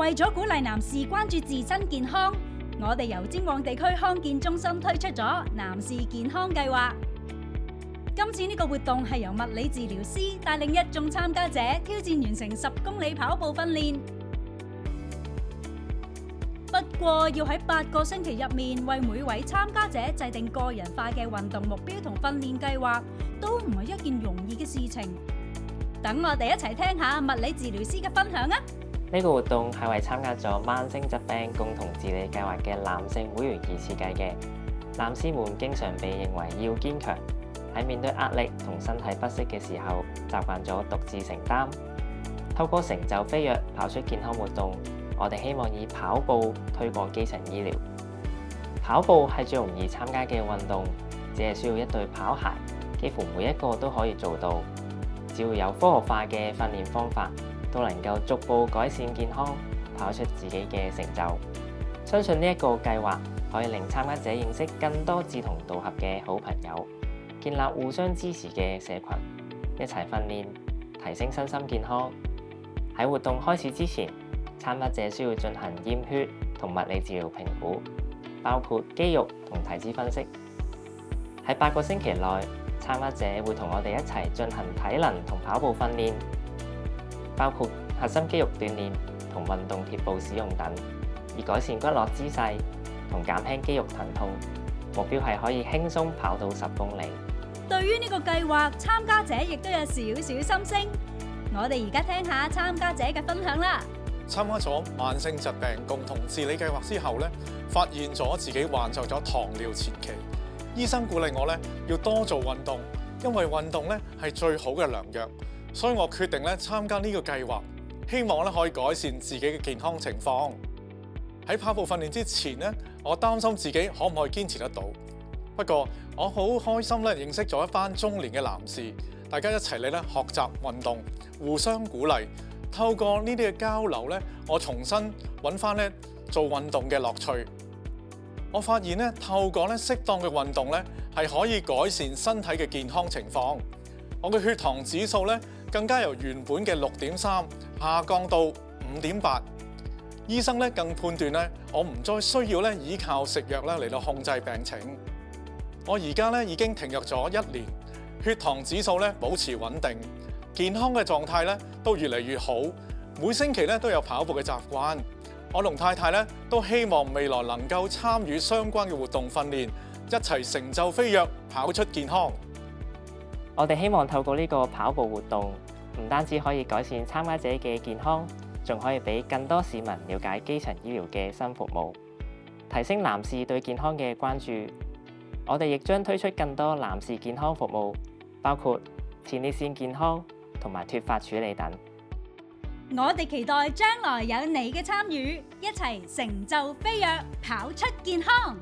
為咗鼓勵男士關注自身健康，我哋由尖旺地區康健中心推出咗男士健康計劃。今次呢個活動係由物理治療師帶領一眾參加者挑戰完成10公里跑步訓練。不過要喺8個星期入面為每位參加者制定個人化嘅運動目標同訓練計劃，都唔係一件容易嘅事情。等我哋一齊聽下物理治療師嘅分享啊！呢個活動係為參加咗慢性疾病共同治理計劃嘅男性會員而設計嘅。男士們經常被認為要堅強，喺面對壓力同身體不適嘅時候，習慣咗獨自承擔。透過成就飛躍跑出健康活動，我哋希望以跑步推廣基層醫療。跑步係最容易參加嘅運動，只係需要一對跑鞋，幾乎每一個都可以做到。只要有科學化嘅訓練方法，都能夠逐步改善健康，跑出自己嘅成就。相信呢一個計劃可以令參加者認識更多志同道合嘅好朋友，建立互相支持嘅社群，一齊訓練，提升身心健康。喺活動開始之前，參加者需要進行驗血同物理治療評估，包括肌肉同體脂分析。喺8個星期內，參加者會同我哋一齊進行體能同跑步訓練，包括核心肌肉鍛煉同運動貼步使用等，以改善骨骼姿勢同減輕肌肉疼痛。目標係可以輕鬆跑到10公里。對於呢個計劃，參加者亦都有少少心聲。我哋而家聽下參加者嘅分享啦。參加咗慢性疾病共同治理計劃之後咧，發現咗自己患上咗糖尿前期。醫生鼓勵我咧要多做運動，因為運動咧係最好嘅良藥。所以我決定咧參加呢個計劃，希望咧可以改善自己嘅健康情況。喺跑步訓練之前咧，我擔心自己可唔可以堅持得到。不過我好開心咧認識咗一班中年嘅男士，大家一齊嚟咧學習運動，互相鼓勵。透過呢啲嘅交流咧，我重新揾翻咧做運動嘅樂趣。我發現咧透過咧適當嘅運動咧係可以改善身體嘅健康情況。我嘅血糖指數咧更加由原本嘅6.3下降到5.8。醫生咧更判斷咧我唔再需要咧依靠食藥咧嚟到控制病情。我而家咧已經停藥咗1年，血糖指數咧保持穩定，健康嘅狀態咧都越嚟越好。每星期咧都有跑步嘅習慣。我同太太咧都希望未來能夠參與相關嘅活動訓練，一齊成就飛躍，跑出健康。我哋希望透過呢個跑步活動，唔單止可以改善參加者嘅健康，仲可以俾更多市民了解基層醫療嘅新服務，提升男士對健康嘅關注。我哋亦將推出更多男士健康服務，包括前列腺健康同埋脫髮處理等。我哋期待將來有你嘅參與，一齊成就飛躍，跑出健康。